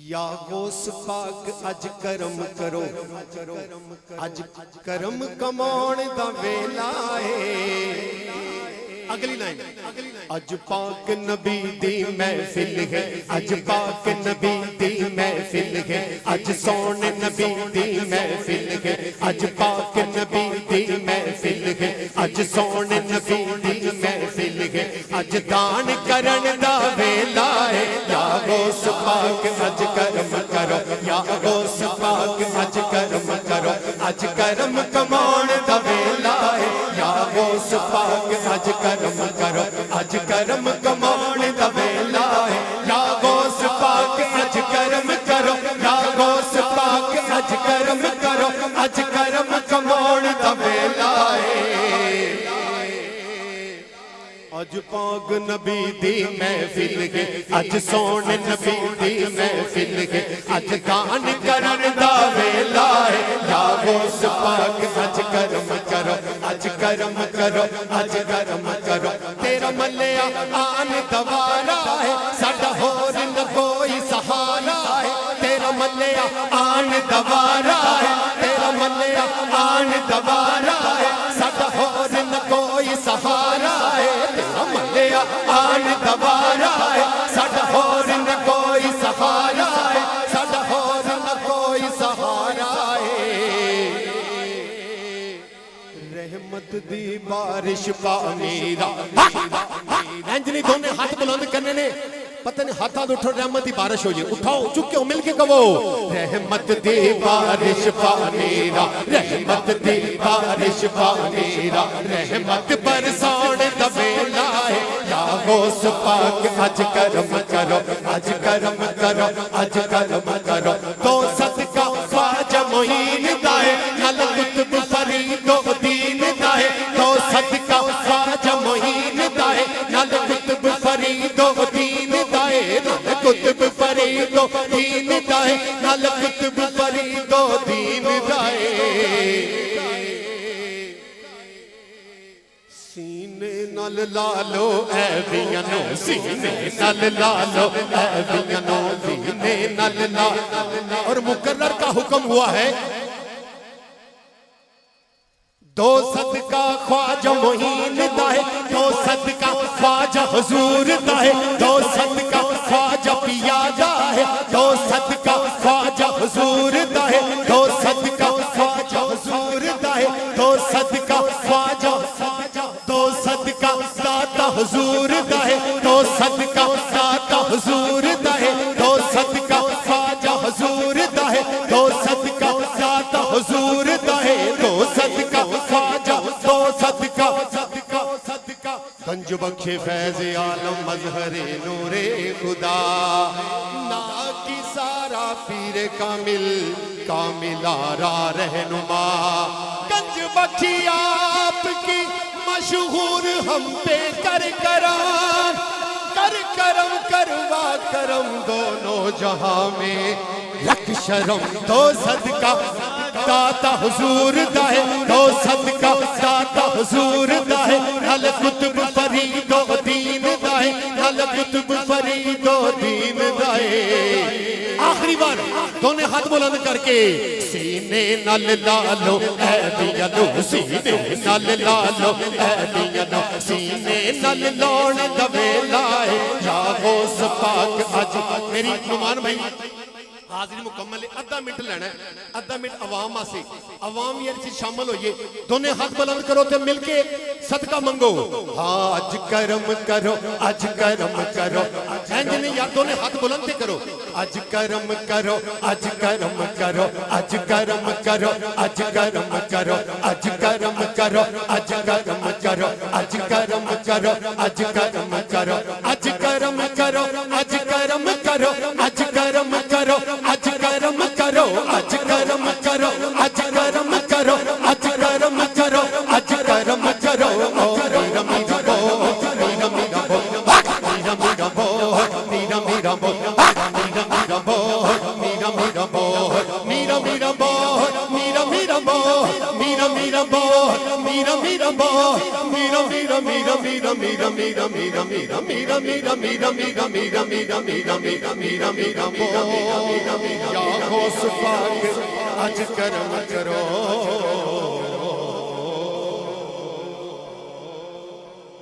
یا غوث پاک اج کرم کرو، اج کرم کمان دا ویلا ہے۔ اگلی لائن، اج پاک نبی دی محفل ہے، اج پاک نبی دی محفل ہے، اج سونے نبی دی محفل ہے، اج پاک نبی دی محفل ہے، اج سونے نبی دی محفل ہے، اج دان کرن دا ویلا ہے۔ یا غوث پاک اج کرم کرو، یا غوث پاک اج کرم کرو، اج کرم کمان دا ویلا ہے۔ یا غوث پاک اج کرم کرو، اج کرم کمان دا ویلا ہے۔ یا غوث پاک اج کرم کرو، یا غوث پاک اج کرم کرو، اج کرم کمان دا ویلا ہے۔ اج پاک نبی دی محفل ہے، اج سونے نبی دی محفل ہے، اج دان کرن دا ویلا ہے۔ یا غوث پاک اج کرم کرو، اج کرم کرو، اج کرم کرو۔ تیرا ملیا آن دوارا ہے، ساڈا ہور نہ کوئی سہارا ہے۔ تیرا ملیا آن دوارا ہے، تیرا ملیا آن دوارا ہے، ساڈا ہور نہ کوئی سہارا ہے۔ تیرا ملیا آن دوارا ہے، ساڈا ہور نہ کوئی سہارا ہے، ساڈا ہور نہ کوئی سہارا ہے۔ رحمت دی بارش پا میرا، انجلی دونوں ہاتھ بلند کرنے نے، پتہ نہیں ہاتھاں دے اٹھو رحمت دی بارش ہو جائے۔ اٹھاؤ چکے ہو، مل کے کہو رحمت دی بارش پا میرا، رحمت دی بارش پا میرا، رحمت برسان دا ویلا ہے۔ یا غوث پاک اج کرم کرو، اج کرم کرو، اج کرم کرو۔ تو صدقہ خواجہ معین دا ہے، نال قطب فرید و دین دا ہے۔ تو صدقہ خواجہ معین دا ہے، نال قطب فرید و دین دا ہے، نال قطب فرید و دین دا ہے، نال قطب فرید و دین دا ہے۔ سینے نال لالو اے بیانو، سینے نال لالو اے بیانو، سینے نال لالو۔ اور مقرر کا حکم ہوا ہے، دو صدقہ خواجہ معین دا ہے، دو صدقہ خواجہ حضور دا ہے، دو صدقہ خواجہ پیا دا ہے، دو صدقہ خواجہ حضور دا ہے، دو صدقہ خواجہ حضور دا ہے، دو صدقہ خواجہ، دو صدقہ داتا حضور دا ہے، دو صدقہ داتا حضور دا ہے، دو صدقہ خواجہ حضور دا ہے، دو صدقہ داتا حضور دا ہے، دو صدقہ خواجہ، دو صدقہ، صدقہ، صدقہ۔ گنج بخش فیض عالم مظہر نور خدا، نا کی سارا پیر کامل، کامل آرا رہنما۔ گنج بخشی آپ کی مشہور ہم پہ کر کرم، کر کرم کروا کرم، دونوں جہاں میں رکھ شرم۔ دو صدقہ داتا حضور دا ہے، دو صدقہ داتا حضور دا ہے، نال قطب فرید و دین دا ہے، نال قطب فرید و دین دا ہے۔ آخری بار دونوں ہاتھ بلند کر کے سینے نال لالو اے بیانو، سینے نال لالو اے بیانو، سینے نال لون دا ویلا ہے۔ یا غوث پاک اج، میری نمان بھائی حاضری مکمل ہے، ادھا منٹ لینا ہے، ادھا منٹ عوام آسی، عوام یہ چیز شامل ہوئیے، دونوں ہاتھ بلند کرو تے مل کے صدقہ منگو۔ ہاں اج کرم کرو، اج کرم کرو، انجلی یار دونوں ہاتھ بلند تے کرو۔ اج کرم کرو، اج کرم کرو، اج کرم کرو، اج کرم کرو، اج کرم کرو، اج کرم کرو، اج کرم کرو، اج کرم کرو، اج کرم کرو، اج کرم کرو، اج کرم کرو، اج کرم کرو، اج کرم کرو، اج کرم کرو، اج کرم کرو، اج کرم کرو۔ میرا میرا بو، میرا میرا بو، میرا میرا بو، میرا میرا بو، میرا میرا بو، میرا میرا بو، میرا میرا بو، میرا میرا بو، میرا میرا بو، میرا میرا بو، میرا میرا میرا رمی رمی رمی رمی رمی رمی رمی رمی رمی رمی رمی رمی رمی رمی رمی رمی رمی رمی رمی یا غوث پاک اج کرم کرو